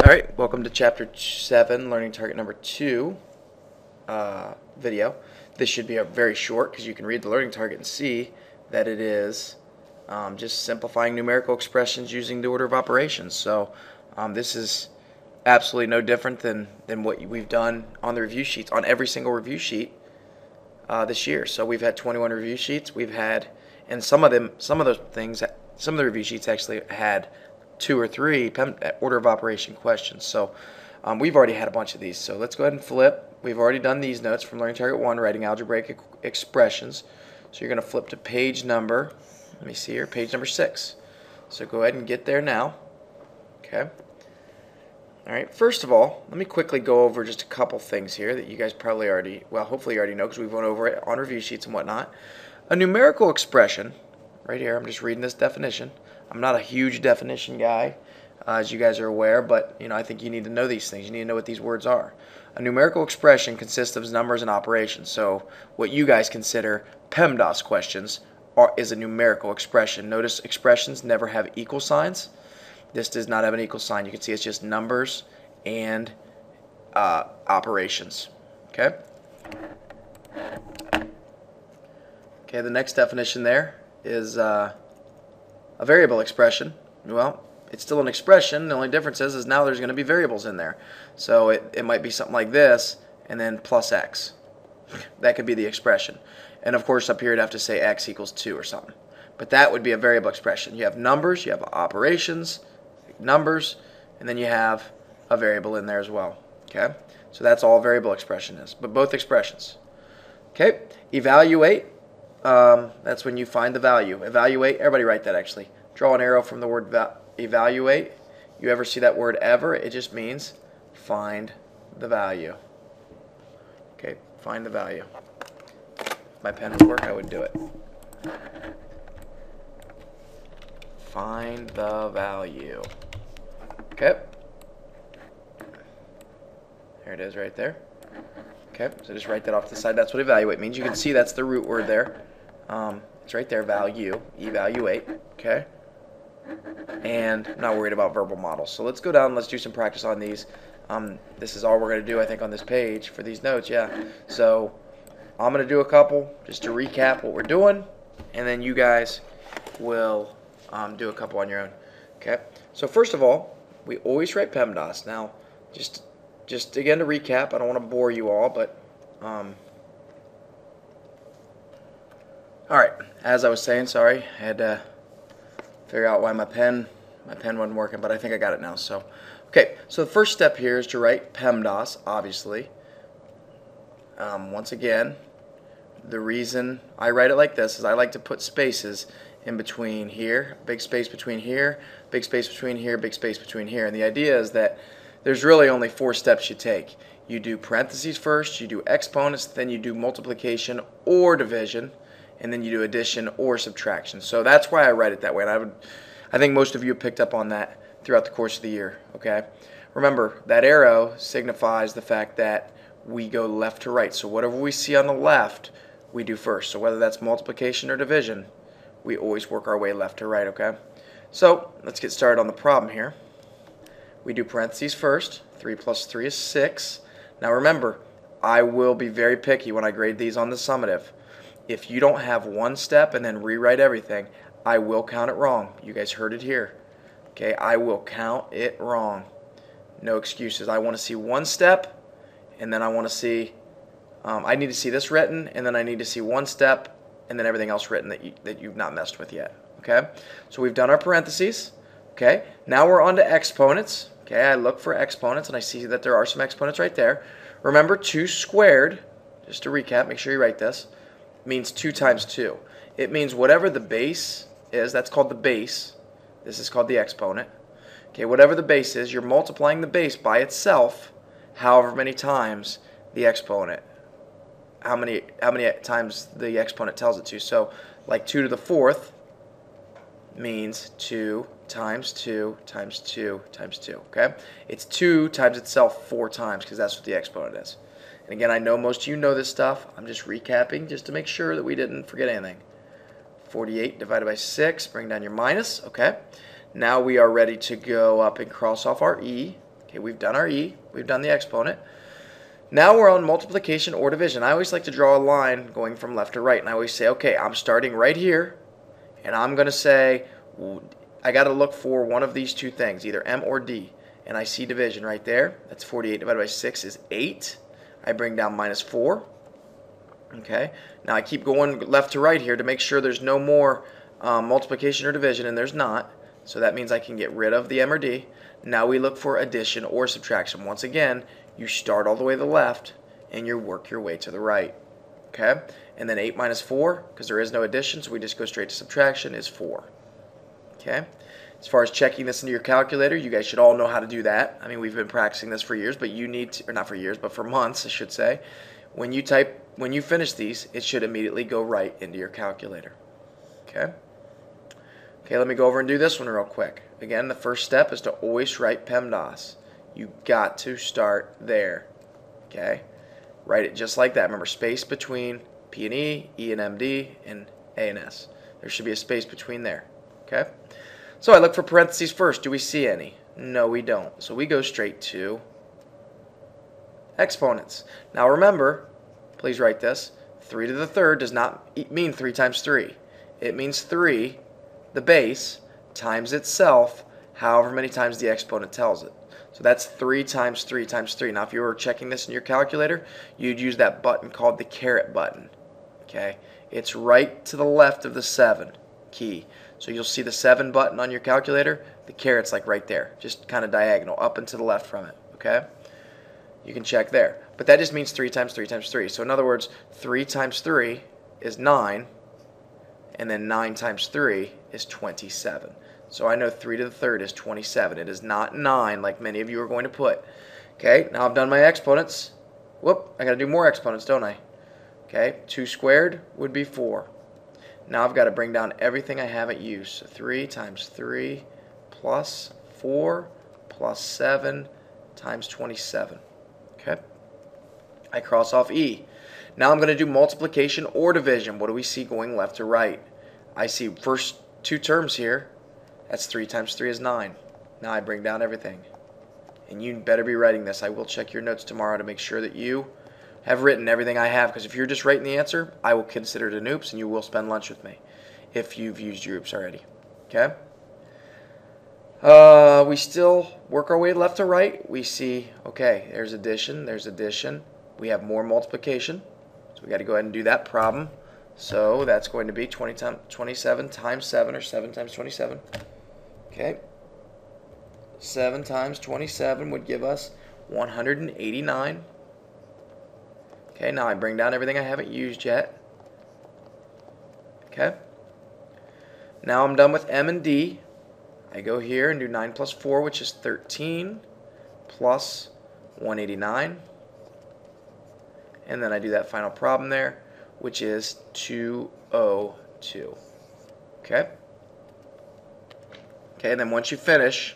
Alright, welcome to Chapter 7, Learning Target number 2 video. This should be very short because you can read the learning target and see that it is just simplifying numerical expressions using the order of operations. So this is absolutely no different than what we've done on the review sheets, on every single review sheet this year. So we've had 21 review sheets. We've had, and some of the review sheets actually had 2 or 3 order of operation questions. So we've already had a bunch of these. So let's go ahead and flip. We've already done these notes from Learning Target 1, writing algebraic expressions. So you're going to flip to page number, let me see here, page number 6. So go ahead and get there now. Okay. All right, first of all, let me quickly go over just a couple things here that you guys probably already, well, hopefully you already know because we've went over it on review sheets and whatnot. A numerical expression, right here, I'm just reading this definition. I'm not a huge definition guy, as you guys are aware, but I think you need to know these things. You need to know what these words are. A numerical expression consists of numbers and operations. So what you guys consider PEMDAS questions is a numerical expression. Notice expressions never have equal signs. This does not have an equal sign. You can see it's just numbers and operations. Okay. Okay. The next definition there is a variable expression. Well, it's still an expression. The only difference is now there's going to be variables in there. So it might be something like this and then plus x. That could be the expression. And of course up here you'd have to say x equals 2 or something. But that would be a variable expression. You have numbers, you have operations, numbers, and then you have a variable in there as well. Okay? So that's all variable expression is, but both expressions. Okay? Evaluate. That's when you find the value. Evaluate. Everybody write that actually. Draw an arrow from the word evaluate. You ever see that word ever? It just means find the value. Okay, find the value. If my pen would work, I would do it. Find the value. Okay. There it is right there. Okay, so just write that off to the side. That's what evaluate means. You can see that's the root word there. It's right there, value, evaluate. Okay. And I'm not worried about verbal models. So let's go down and let's do some practice on these. This is all we're going to do, I think, on this page for these notes. Yeah. So I'm going to do a couple just to recap what we're doing, and then you guys will do a couple on your own. Okay. So first of all, we always write PEMDAS. Now, just again to recap, I don't want to bore you all, but all right. As I was saying, sorry, I had to figure out why my pen wasn't working, but I think I got it now. So, okay. So the first step here is to write PEMDAS, obviously. Once again, the reason I write it like this is I like to put spaces in between here, big space between here, big space between here, big space between here. And the idea is that there's really only 4 steps you take. You do parentheses first, you do exponents, then you do multiplication or division, and then you do addition or subtraction. So that's why I write it that way. And I think most of you have picked up on that throughout the course of the year. Okay. Remember, that arrow signifies the fact that we go left to right. So whatever we see on the left, we do first. So whether that's multiplication or division, we always work our way left to right. Okay. So let's get started on the problem here. We do parentheses first. 3 plus 3 is 6. Now remember, I will be very picky when I grade these on the summative. If you don't have one step and then rewrite everything, I will count it wrong. You guys heard it here. Okay, I will count it wrong. No excuses. I want to see one step, and then I want to see, I need to see this written, and then I need to see one step, and then everything else written that you've not messed with yet. Okay, so we've done our parentheses. Okay, now we're on to exponents. Okay, I look for exponents, and I see that there are some exponents right there. Remember, 2 squared, just to recap, make sure you write this, means 2 times 2. It means whatever the base is, that's called the base. This is called the exponent. Okay, whatever the base is, you're multiplying the base by itself however many times the exponent, how many times the exponent tells it to. So like 2 to the 4th means 2 times 2 times 2 times 2. Okay, it's 2 times itself 4 times because that's what the exponent is. And again, I know most of you know this stuff. I'm just recapping just to make sure that we didn't forget anything. 48 divided by 6, bring down your minus. Okay. Now we are ready to go up and cross off our E. Okay, we've done our e, we've done the exponent. Now we're on multiplication or division. I always like to draw a line going from left to right, and I always say, okay, I'm starting right here, and I'm going to say, I got to look for one of these two things, either M or D, and I see division right there. That's 48 divided by 6 is 8. I bring down minus 4. Okay, now I keep going left to right here to make sure there's no more multiplication or division, and there's not. So that means I can get rid of the M or D. Now we look for addition or subtraction. Once again, you start all the way to the left and you work your way to the right. Okay, and then 8 minus 4, because there is no addition, so we just go straight to subtraction, is 4. Okay, as far as checking this into your calculator, you guys should all know how to do that. I mean, we've been practicing this for years, but you need to, or not for years, but for months, I should say. When you finish these, it should immediately go right into your calculator. Okay? Okay, let me go over and do this one real quick. Again, the first step is to always write PEMDAS. You got to start there. Okay? Write it just like that. Remember, space between P and E and MD, and A and S. There should be a space between there. Okay? So I look for parentheses first. Do we see any? No, we don't. So we go straight to exponents. Now remember, please write this, 3 to the third does not mean 3 times 3. It means 3, the base, times itself, however many times the exponent tells it. So that's 3 times 3 times 3. Now if you were checking this in your calculator, you'd use that button called the caret button. Okay, it's right to the left of the 7 key. So you'll see the 7 button on your calculator, the caret's like right there, just kind of diagonal, up and to the left from it. Okay? You can check there. But that just means 3 times 3 times 3. So in other words, 3 times 3 is 9, and then 9 times 3 is 27. So I know 3 to the third is 27. It is not 9 like many of you are going to put. Okay, now I've done my exponents. Whoop, I got to do more exponents, don't I? Okay, 2 squared would be 4. Now I've got to bring down everything I haven't used. So 3 times 3 plus 4 plus 7 times 27. Okay, I cross off E. Now I'm going to do multiplication or division. What do we see going left to right? I see first 2 terms here. That's 3 times 3 is 9. Now I bring down everything. And you better be writing this. I will check your notes tomorrow to make sure that you have written everything I have, because if you're just writing the answer, I will consider it an oops, and you will spend lunch with me if you've used your oops already. Okay? We still work our way left to right. We see, okay, there's addition, there's addition. We have more multiplication, so we got to go ahead and do that problem. So that's going to be 27 times 7, or 7 times 27. Okay. 7 times 27 would give us 189. Okay, now I bring down everything I haven't used yet. Okay. Now I'm done with M and D. I go here and do 9 plus 4, which is 13, plus 189. And then I do that final problem there, which is 202. Okay? Okay, and then once you finish,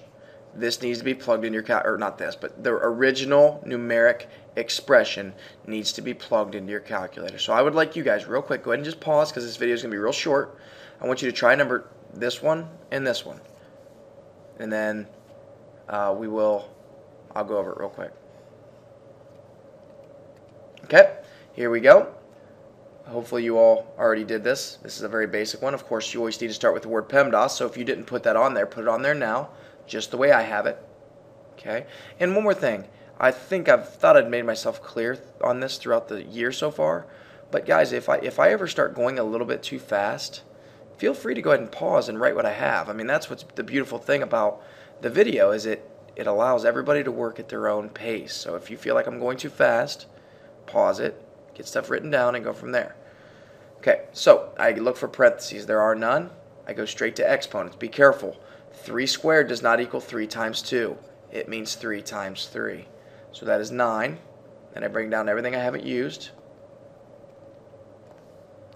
this needs to be plugged in your or not this, but the original numeric expression needs to be plugged into your calculator. So I would like you guys, real quick, go ahead and just pause, because this video is going to be real short. I want you to try number this one and this one. And then I'll go over it real quick. Okay, here we go. Hopefully you all already did this. This is a very basic one. Of course, you always need to start with the word PEMDAS, so if you didn't put that on there, put it on there now, just the way I have it. Okay, and one more thing. I think I've thought I'd made myself clear on this throughout the year so far, but guys, if I ever start going a little bit too fast, feel free to go ahead and pause and write what I have. I mean, that's what's the beautiful thing about the video, is it allows everybody to work at their own pace. So if you feel like I'm going too fast, pause it, get stuff written down, and go from there. Okay, so I look for parentheses. There are none. I go straight to exponents. Be careful. 3 squared does not equal 3 times 2. It means 3 times 3. So that is 9. Then I bring down everything I haven't used.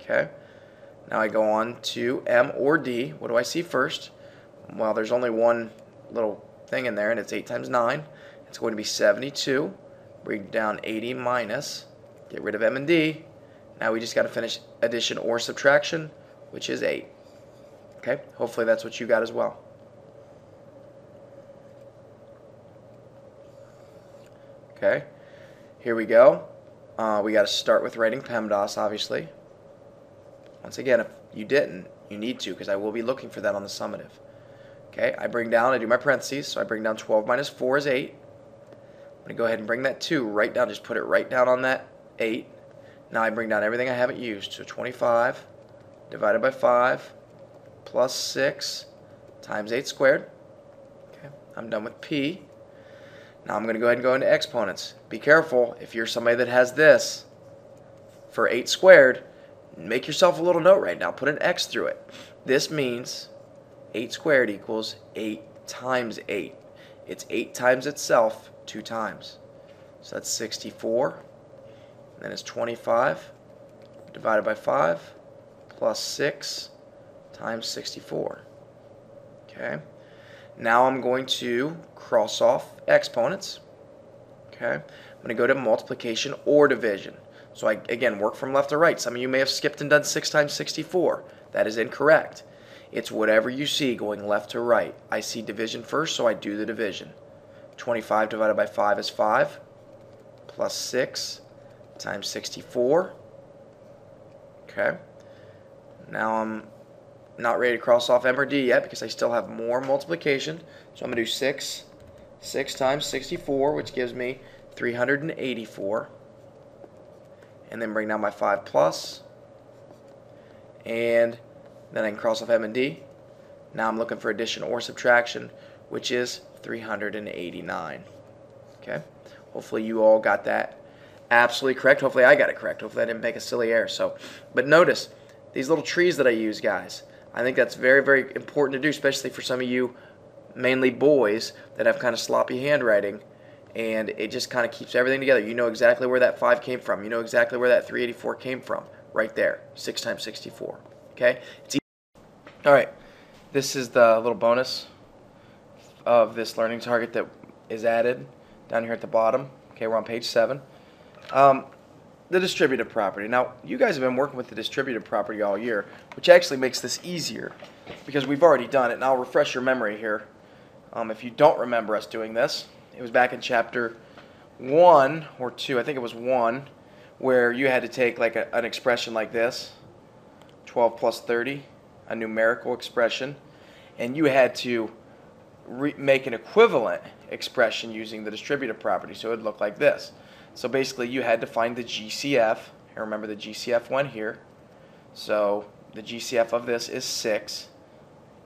Okay. Now I go on to M or D. What do I see first? Well, there's only one little thing in there, and it's 8 times 9. It's going to be 72. Bring down 80 minus. Get rid of M and D. Now we just got to finish addition or subtraction, which is 8. Okay? Hopefully that's what you got as well. Okay, here we go. We got to start with writing PEMDAS, obviously. Once again, if you didn't, you need to, because I will be looking for that on the summative. Okay, I do my parentheses, so I bring down 12 minus 4 is 8. I'm going to go ahead and bring that 2 right down, just put it right down on that 8. Now I bring down everything I haven't used, so 25 divided by 5 plus 6 times 8 squared. Okay, I'm done with P. Now I'm going to go ahead and go into exponents. Be careful, if you're somebody that has this for 8 squared, make yourself a little note right now. Put an X through it. This means 8 squared equals 8 times 8. It's 8 times itself 2 times. So that's 64. Then it's 25 divided by 5 plus 6 times 64. Okay. Now I'm going to cross off exponents. Okay. I'm going to go to multiplication or division. So I, again, work from left to right. Some of you may have skipped and done 6 times 64. That is incorrect. It's whatever you see going left to right. I see division first, so I do the division. 25 divided by 5 is 5, plus 6 times 64. Okay. Now I'm not ready to cross off M or D yet because I still have more multiplication. So I'm going to do 6 times 64, which gives me 384. And then bring down my 5 plus. And then I can cross off M and D. Now I'm looking for addition or subtraction, which is 389. Okay. Hopefully you all got that absolutely correct. Hopefully I got it correct. Hopefully I didn't make a silly error. But notice these little trees that I use, guys. I think that's very, very important to do, especially for some of you, mainly boys, that have kind of sloppy handwriting. And it just kind of keeps everything together. You know exactly where that 5 came from. You know exactly where that 384 came from. Right there. 6 times 64. Okay? All right. This is the little bonus of this learning target that is added down here at the bottom. Okay, we're on page 7. The distributive property. Now, you guys have been working with the distributive property all year, which actually makes this easier because we've already done it. And I'll refresh your memory here. If you don't remember us doing this, it was back in chapter 1 or 2, I think it was 1, where you had to take like an expression like this, 12 plus 30, a numerical expression, and you had to make an equivalent expression using the distributive property. So it would look like this. So basically you had to find the GCF. And remember the GCF one here. So the GCF of this is 6.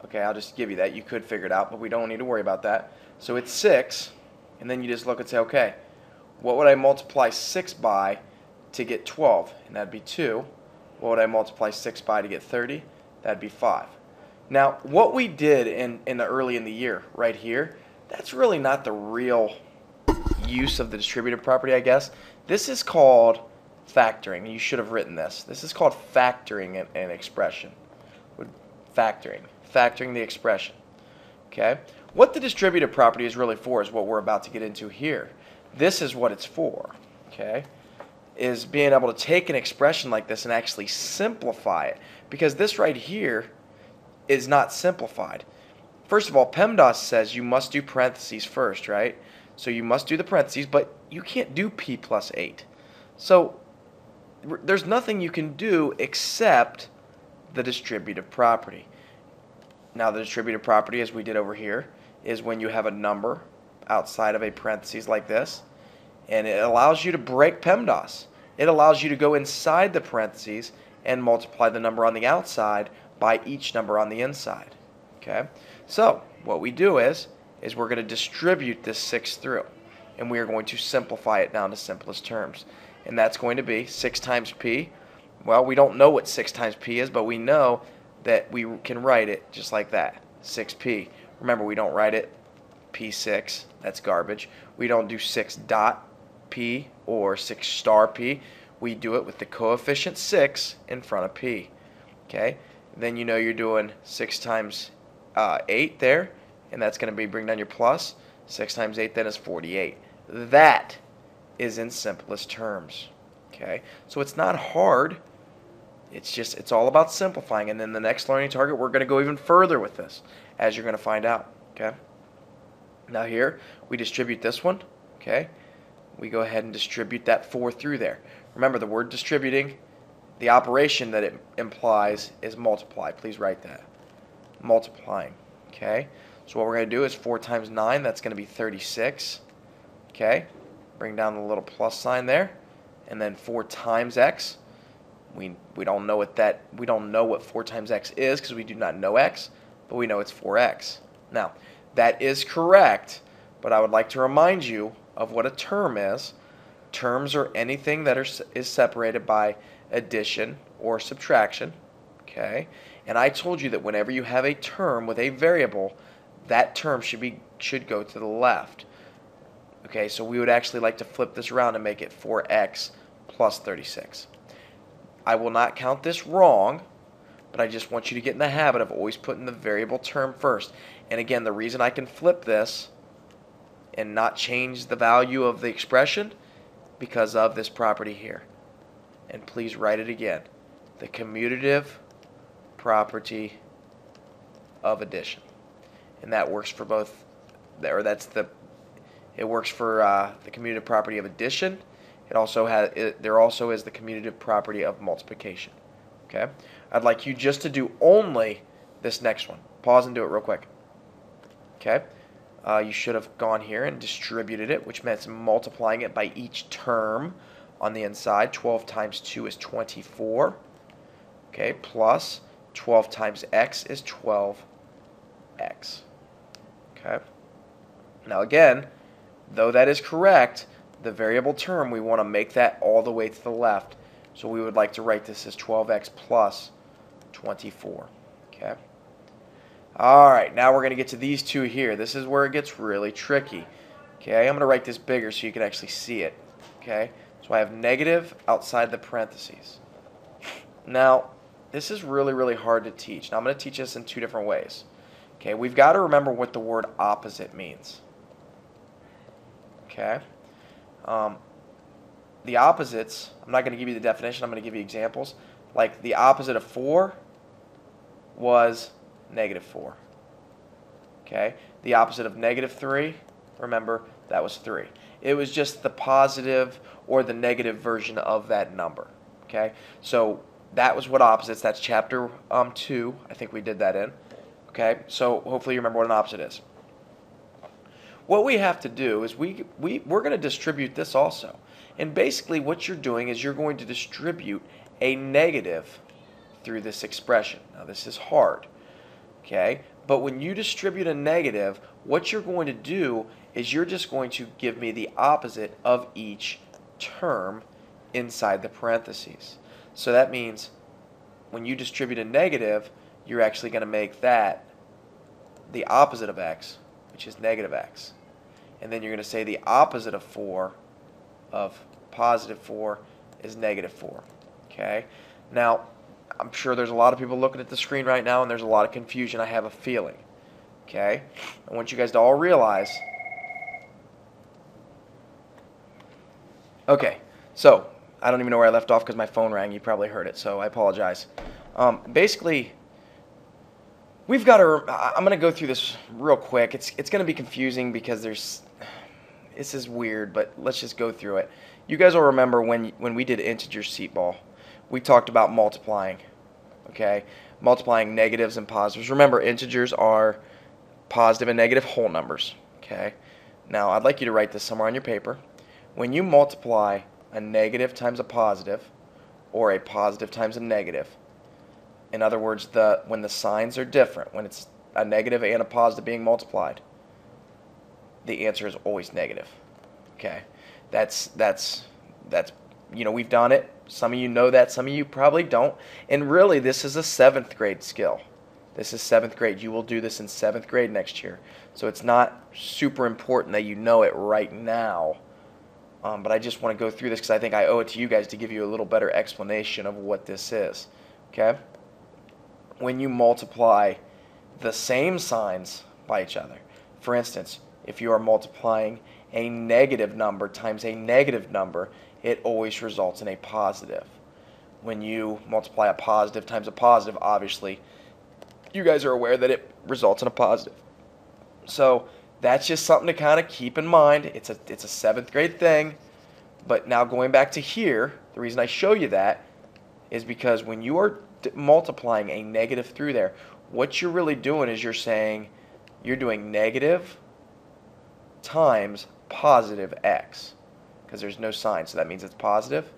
Okay, I'll just give you that. You could figure it out, but we don't need to worry about that. So it's 6, and then you just look and say, okay, what would I multiply 6 by to get 12? And that'd be 2. What would I multiply 6 by to get 30? That'd be 5. Now, what we did in the early in the year right here, that's really not the real use of the distributive property, I guess. This is called factoring. You should have written this. This is called factoring an expression. Factoring the expression. Okay? What the distributive property is really for is what we're about to get into here. This is what it's for. Okay? Is being able to take an expression like this and actually simplify it. Because this right here is not simplified. First of all, PEMDAS says you must do parentheses first, right? So you must do the parentheses, but you can't do P plus 8. So there's nothing you can do except the distributive property. Now the distributive property, as we did over here, is when you have a number outside of a parentheses like this, and it allows you to break PEMDAS. It allows you to go inside the parentheses and multiply the number on the outside by each number on the inside. Okay? So what we do is we're going to distribute this 6 through, and we are going to simplify it down to simplest terms. And that's going to be 6 times P. Well, we don't know what 6 times P is, but we know that we can write it just like that, 6P. Remember, we don't write it P6. That's garbage. We don't do 6 dot P or 6 star P. We do it with the coefficient 6 in front of P. Okay? Then you know you're doing 6 times 8 there, and that's going to be bring down your plus. 6 times 8 then is 48. That is in simplest terms. Okay? So it's not hard. It's all about simplifying. And then the next learning target, we're going to go even further with this, as you're going to find out. Okay? Now here, we distribute this one. Okay? we go ahead and distribute that 4 through there. Remember, the word distributing, the operation that it implies is multiply. Please write that. Multiplying. Okay? So what we're going to do is 4 times 9, that's going to be 36. Okay? Bring down the little plus sign there. And then 4 times x. We don't know what 4 times x is because we do not know x, but we know it's 4x. Now, that is correct, but I would like to remind you of what a term is. Terms are anything that is separated by addition or subtraction. Okay? And I told you that whenever you have a term with a variable, that term should go to the left. Okay, so we would actually like to flip this around and make it 4x plus 36. I will not count this wrong, but I just want you to get in the habit of always putting the variable term first. And again, the reason I can flip this and not change the value of the expression, because of this property here. And please write it again. The commutative property of addition. And that works for both, it works for the commutative property of addition. There also is the commutative property of multiplication. Okay? I'd like you just to do only this next one. Pause and do it real quick. Okay? You should have gone here and distributed it, which meant multiplying it by each term on the inside. 12 times 2 is 24. Okay? Plus 12 times x is 12x. Okay? Now again, though that is correct, the variable term, we want to make that all the way to the left. So we would like to write this as 12x plus 24. Okay? Alright, now we're going to get to these two here. This is where it gets really tricky. Okay, I'm going to write this bigger so you can actually see it. Okay, so I have negative outside the parentheses. Now, this is really, really hard to teach. Now, I'm going to teach this in two different ways. Okay, we've got to remember what the word opposite means. Okay? The opposites, I'm not going to give you the definition, I'm going to give you examples. Like the opposite of 4 was negative 4. Okay? The opposite of negative 3, remember, that was 3. It was just the positive or the negative version of that number. Okay? So that was what opposites, that's chapter 2, I think we did that in. Okay? So hopefully you remember what an opposite is. What we have to do is we're going to distribute this also. And basically what you're doing is you're going to distribute a negative through this expression. Now this is hard. Okay? But when you distribute a negative, what you're going to do is you're just going to give me the opposite of each term inside the parentheses. So that means when you distribute a negative, you're actually going to make that the opposite of x, which is negative x. And then you're going to say the opposite of 4, of positive 4, is negative 4. Okay? Now, I'm sure there's a lot of people looking at the screen right now, and there's a lot of confusion, I have a feeling. Okay? I want you guys to all realize. Okay, so I don't even know where I left off because my phone rang. You probably heard it, so I apologize. Basically, we've got to. I'm going to go through this real quick. It's going to be confusing because this is weird, but let's just go through it. You guys will remember when we did integer seat ball, we talked about multiplying. Okay, multiplying negatives and positives. Remember, integers are positive and negative whole numbers. Okay. Now, I'd like you to write this somewhere on your paper. When you multiply a negative times a positive, or a positive times a negative, in other words, when the signs are different, when it's a negative and a positive being multiplied, the answer is always negative. Okay, that's we've done it. Some of you know that, some of you probably don't. And really, this is a 7th grade skill. This is 7th grade. You will do this in 7th grade next year. So it's not super important that you know it right now. But I just want to go through this because I think I owe it to you guys to give you a little better explanation of what this is. Okay? When you multiply the same signs by each other, for instance, if you are multiplying a negative number times a negative number, it always results in a positive. When you multiply a positive times a positive, obviously, you guys are aware that it results in a positive. So that's just something to kind of keep in mind. It's a 7th grade thing. But now going back to here, the reason I show you that is because when you are multiplying a negative through there, what you're really doing is you're saying you're doing negative times positive x, because there's no sign, so that means it's positive.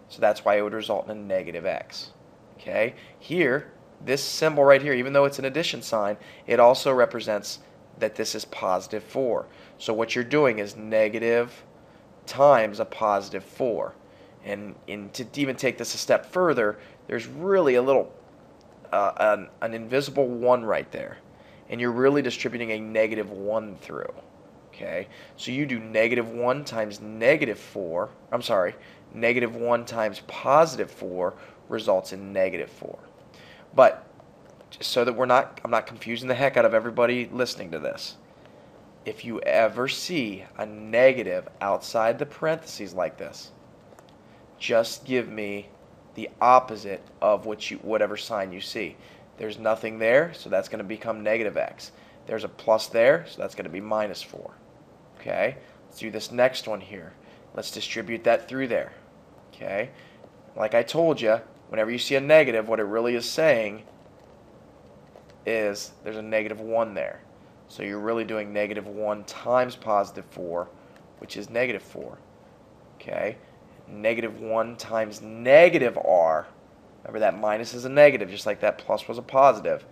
So that's why it would result in a negative x. Okay? Here, this symbol right here, even though it's an addition sign, it also represents that this is positive 4. So what you're doing is negative times a positive 4. And to even take this a step further, there's really a little, an invisible 1 right there. And you're really distributing a negative 1 through. Okay, so you do negative 1 times negative 4, I'm sorry, negative 1 times positive 4 results in negative 4. But just so that I'm not confusing the heck out of everybody listening to this, if you ever see a negative outside the parentheses like this, just give me the opposite of whatever sign you see. There's nothing there, so that's going to become negative x. There's a plus there, so that's going to be minus 4. Okay, let's do this next one here. Let's distribute that through there. Okay, like I told you, whenever you see a negative, what it really is saying is there's a negative 1 there. So you're really doing negative 1 times positive 4, which is negative 4. Okay, negative 1 times negative r. Remember, that minus is a negative, just like that plus was a positive.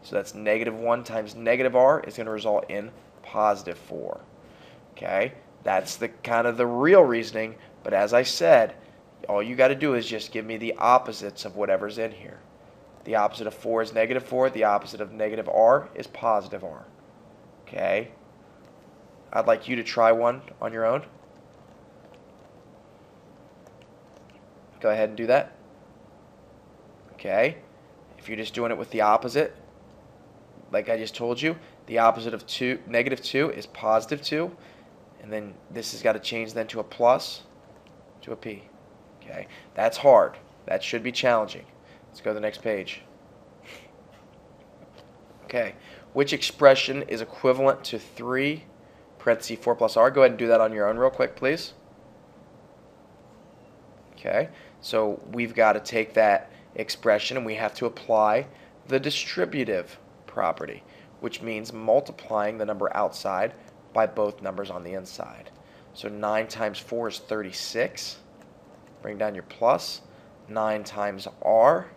So that's negative 1 times negative r is going to result in positive 4. Okay, that's the kind of the real reasoning, but as I said, all you got to do is just give me the opposites of whatever's in here. The opposite of 4 is negative 4, the opposite of negative r is positive r. Okay, I'd like you to try one on your own. Go ahead and do that. Okay, if you're just doing it with the opposite, like I just told you, the opposite of negative 2 is positive 2. And then this has got to change then to a plus, to a p. Okay, that's hard. That should be challenging. Let's go to the next page. Okay, which expression is equivalent to 3 parentheses 4 plus r? Go ahead and do that on your own real quick, please. Okay, so we've got to take that expression and we have to apply the distributive property, which means multiplying the number outside by both numbers on the inside. So 9 times 4 is 36. Bring down your plus. 9 times r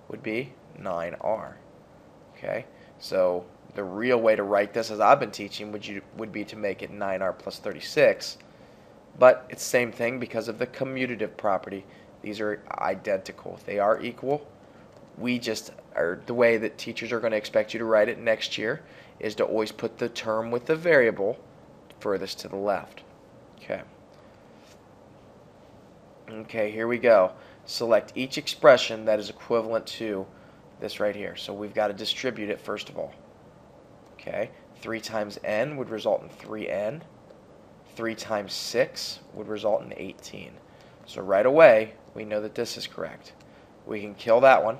would be 9r. Okay, so the real way to write this, as I've been teaching, would be to make it 9r plus 36. But it's the same thing because of the commutative property. These are identical. They are equal. We just are, the way that teachers are going to expect you to write it next year is to always put the term with the variable furthest to the left. Okay. Okay, here we go. Select each expression that is equivalent to this right here. So we've got to distribute it first of all. Okay, 3 times n would result in 3n. 3 times 6 would result in 18. So right away, we know that this is correct. We can kill that one.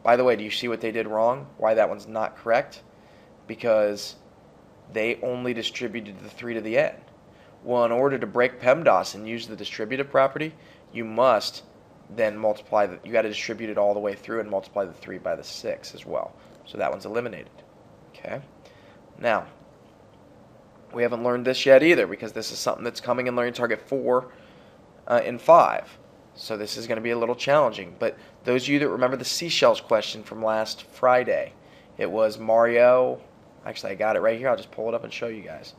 By the way, do you see what they did wrong? Why that one's not correct? Because they only distributed the 3 to the n. Well, in order to break PEMDAS and use the distributive property, you must then multiply you got to distribute it all the way through and multiply the 3 by the 6 as well. So that one's eliminated. Okay. Now, we haven't learned this yet either, because this is something that's coming in Learning Target 4 and 5. So this is going to be a little challenging. But those of you that remember the seashells question from last Friday, it was Mario. Actually, I got it right here. I'll just pull it up and show you guys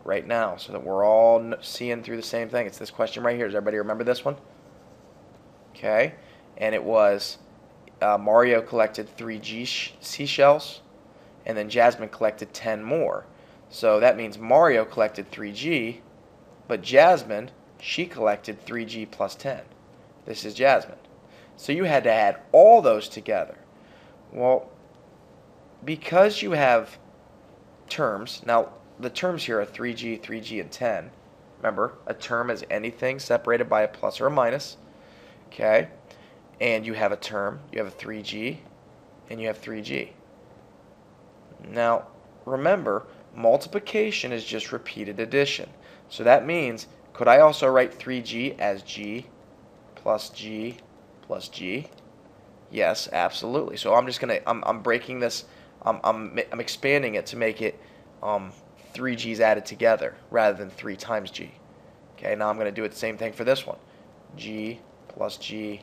right now so that we're all seeing through the same thing. It's this question right here. Does everybody remember this one? Okay. And it was Mario collected 3 seashells, and then Jasmine collected 10 more. So that means Mario collected 3G, but Jasmine, she collected 3G plus 10. This is Jasmine. So you had to add all those together. Well, because you have terms, now the terms here are 3G, 3G, and 10. Remember, a term is anything separated by a plus or a minus. Okay? And you have a term, you have a 3G, and you have 3G. Now, remember, multiplication is just repeated addition. So that means Could I also write 3g as g plus g plus g? Yes, absolutely. So I'm just gonna I'm breaking this. I'm expanding it to make it 3g's added together rather than 3 times g. Okay, now I'm going to do it the same thing for this one. G plus g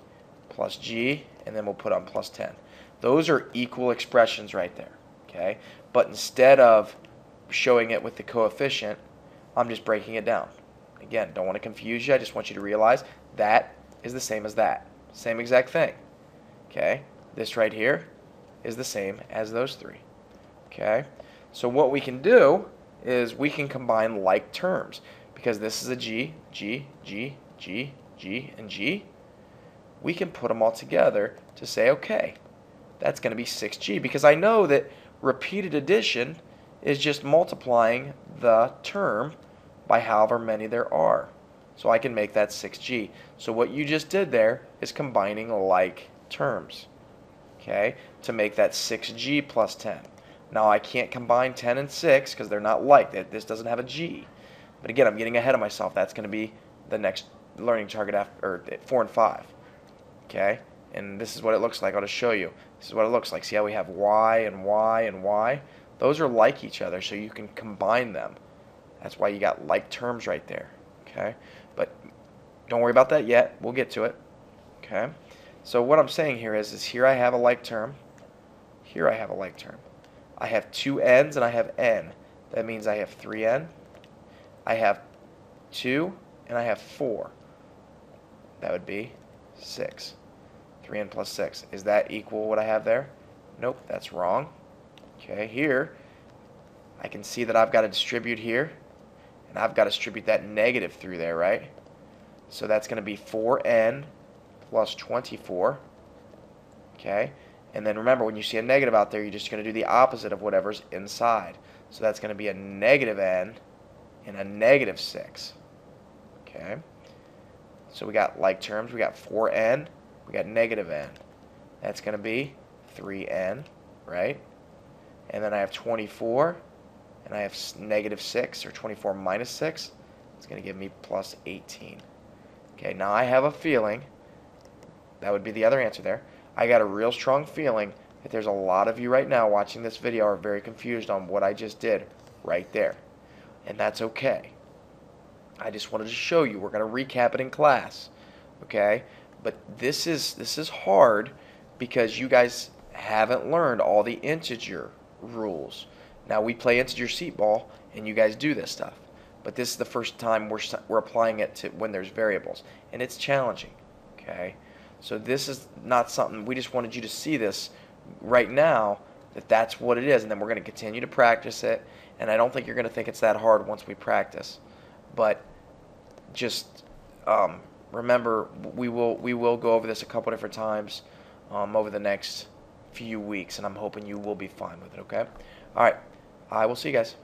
plus g, and then we'll put on plus 10. Those are equal expressions right there. Okay, but instead of showing it with the coefficient, I'm just breaking it down. Again, don't want to confuse you. I just want you to realize that is the same as that. Same exact thing. Okay, this right here is the same as those three. Okay, so what we can do is we can combine like terms, because this is a g, g, g, g, g, and g. We can put them all together to say, okay, that's going to be 6g, because I know that repeated addition is just multiplying the term by however many there are. So I can make that 6g. So what you just did there is combining like terms, okay, to make that 6g plus 10. Now I can't combine 10 and 6 because they're not like. This doesn't have a g. But again, I'm getting ahead of myself. That's going to be the next learning target after 4 and 5. Okay? And this is what it looks like. I'll just show you. This is what it looks like. See how we have y and y and y? Those are like each other, so you can combine them. That's why you got like terms right there. Okay? But don't worry about that yet. We'll get to it. Okay? So what I'm saying here is here I have a like term. Here I have a like term. I have 2 n's and I have n. That means I have 3n. I have 2 and I have 4. That would be 6. 3n plus 6. Is that equal what I have there? Nope, that's wrong. Okay, here I can see that I've got to distribute here, and I've got to distribute that negative through there, right? So that's going to be 4n plus 24. Okay, and then remember, when you see a negative out there, you're just going to do the opposite of whatever's inside. So that's going to be a negative n and a negative 6. Okay, so we got like terms. We got 4n. We got negative n. That's going to be 3n, right? And then I have 24, and I have negative 6, or 24 minus 6. It's going to give me plus 18. Okay, now I have a feeling, that would be the other answer there. I got a real strong feeling that there's a lot of you right now watching this video are very confused on what I just did right there. And that's okay. I just wanted to show you. We're going to recap it in class. Okay? But this is hard because you guys haven't learned all the integer rules. Now we play integer seat ball and you guys do this stuff. But this is the first time we're applying it to when there's variables. And it's challenging. Okay? So this is not something, we just wanted you to see this right now, that that's what it is, and then we're going to continue to practice it, and I don't think you're going to think it's that hard once we practice. But just remember, we will go over this a couple different times over the next few weeks, and I'm hoping you will be fine with it, okay? All right, I will see you guys.